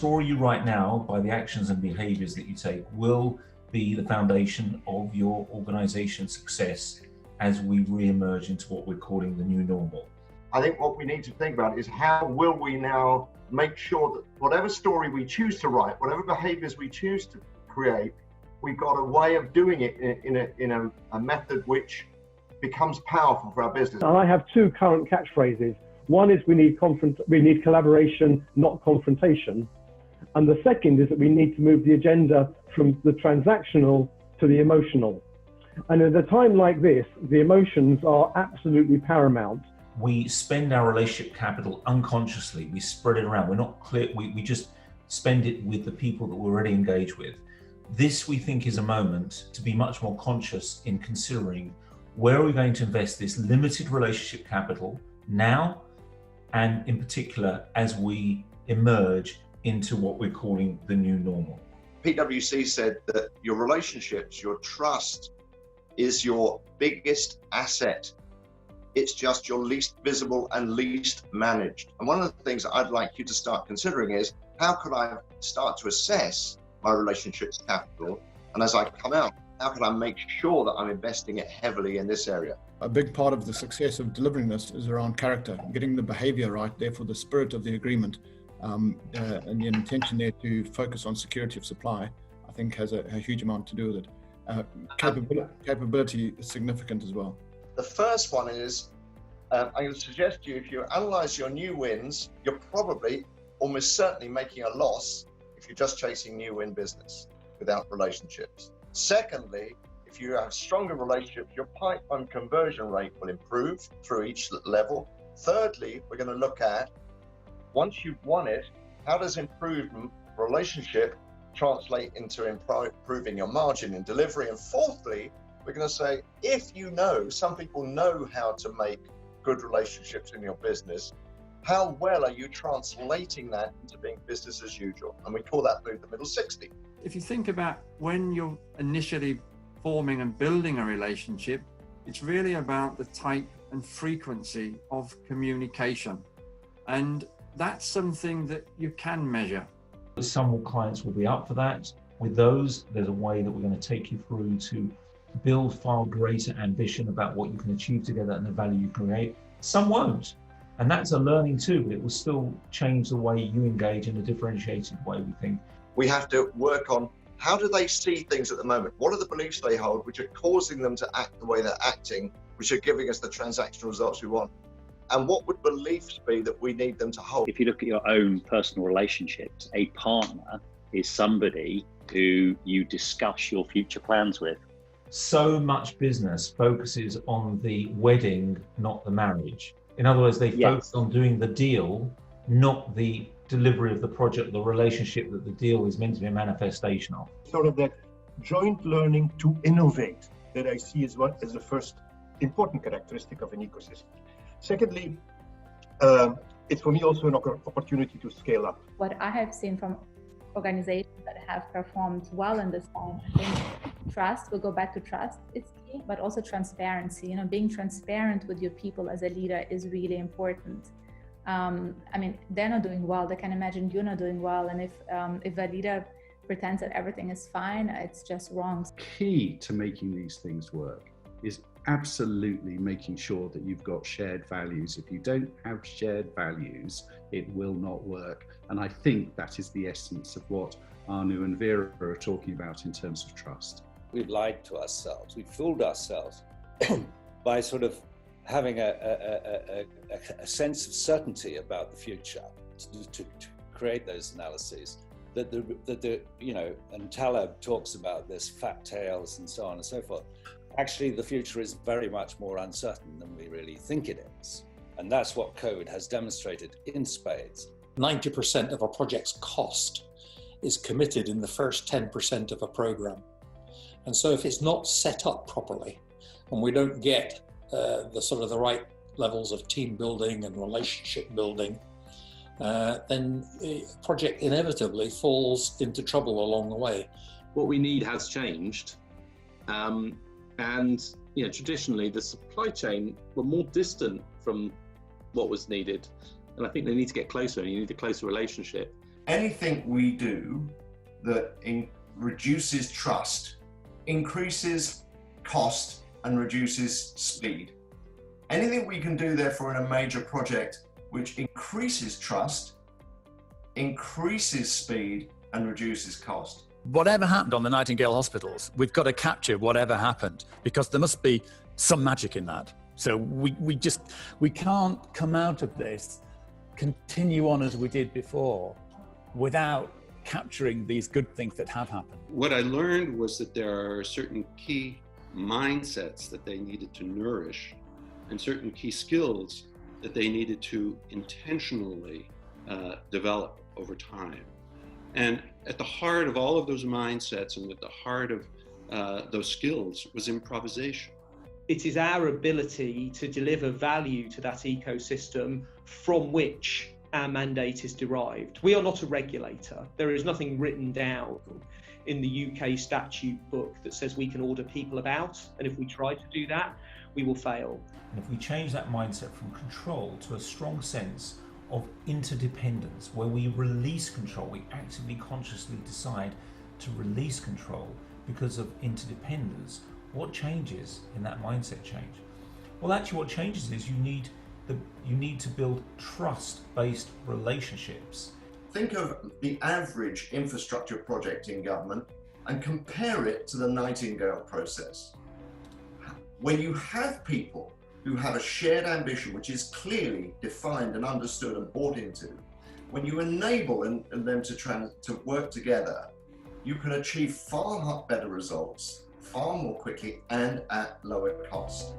story you write now, by the actions and behaviors that you take, will be the foundation of your organization's success as we re-emerge into what we're calling the new normal. I think what we need to think about is how will we now make sure that whatever story we choose to write, whatever behaviors we choose to create, we've got a way of doing it in a method which becomes powerful for our business. And I have two current catchphrases. One is we need collaboration, not confrontation. And the second is that we need to move the agenda from the transactional to the emotional. And at a time like this, the emotions are absolutely paramount. We spend our relationship capital unconsciously. We spread it around. We're not clear. We just spend it with the people that we're already engaged with. This, we think, is a moment to be much more conscious in considering where are we going to invest this limited relationship capital now, and in particular, as we emerge into what we're calling the new normal. PwC said that your relationships, your trust, is your biggest asset. It's just your least visible and least managed. And one of the things I'd like you to start considering is, how could I start to assess my relationships capital? And as I come out, how can I make sure that I'm investing it heavily in this area? A big part of the success of delivering this is around character, getting the behavior right, therefore the spirit of the agreement, and the intention there to focus on security of supply, I think has a huge amount to do with it. Capability is significant as well. The first one is, I'm going to suggest to you, if you analyze your new wins, you're probably almost certainly making a loss if you're just chasing new win business without relationships. Secondly, if you have stronger relationships, your pipeline conversion rate will improve through each level. Thirdly, we're going to look at, once you've won it, how does improved relationship translate into improving your margin in delivery? And fourthly, we're going to say, if you know, some people know how to make good relationships in your business, how well are you translating that into being business as usual? And we call that move the middle 60. If you think about when you're initially forming and building a relationship, it's really about the type and frequency of communication. And that's something that you can measure. Some clients will be up for that. With those, there's a way that we're going to take you through to build far greater ambition about what you can achieve together and the value you create. Some won't. And that's a learning too, but it will still change the way you engage in a differentiated way, we think. We have to work on, how do they see things at the moment? What are the beliefs they hold which are causing them to act the way they're acting, which are giving us the transactional results we want? And what would beliefs be that we need them to hold? If you look at your own personal relationships, a partner is somebody who you discuss your future plans with. So much business focuses on the wedding, not the marriage. In other words, they focus on doing the deal, not the delivery of the project, the relationship that the deal is meant to be a manifestation of. Sort of that joint learning to innovate that I see as the first important characteristic of an ecosystem. Secondly, it's for me also an opportunity to scale up. What I have seen from organizations that have performed well in this time, I think trust, we'll go back to trust, it's key, but also transparency. Being transparent with your people as a leader is really important. They're not doing well. They can imagine you're not doing well. And if a leader pretends that everything is fine, it's just wrong. Key to making these things work is absolutely making sure that you've got shared values. If you don't have shared values, it will not work. And I think that is the essence of what Arnoud and Vera are talking about in terms of trust. We've lied to ourselves. We've fooled ourselves by sort of having a sense of certainty about the future to create those analyses. And Taleb talks about this, fat tails and so on and so forth. Actually, the future is very much more uncertain than we really think it is. And that's what code has demonstrated in spades. 90% of a project's cost is committed in the first 10% of a program. And so if it's not set up properly and we don't get the right levels of team building and relationship building, then the project inevitably falls into trouble along the way. What we need has changed. And traditionally the supply chain were more distant from what was needed. And I think they need to get closer, and you need a closer relationship. anything we do that reduces trust increases cost and reduces speed. Anything we can do, therefore, in a major project which increases trust, increases speed, and reduces cost. Whatever happened on the Nightingale hospitals, we've got to capture whatever happened, because there must be some magic in that. So we can't come out of this, continue on as we did before, without capturing these good things that have happened. What I learned was that there are certain key mindsets that they needed to nourish and certain key skills that they needed to intentionally develop over time. And at the heart of all of those mindsets and at the heart of those skills was improvisation. It is our ability to deliver value to that ecosystem from which our mandate is derived. We are not a regulator. There is nothing written down in the UK statute book that says we can order people about, and if we try to do that, we will fail. And if we change that mindset from control to a strong sense of interdependence, where we release control, we actively, consciously decide to release control because of interdependence, what changes in that mindset change? Well, actually what changes is you need to build trust-based relationships. Think of the average infrastructure project in government and compare it to the Nightingale process. When you have people who have a shared ambition which is clearly defined and understood and bought into, when you enable them to work together, you can achieve far better results, far more quickly and at lower cost.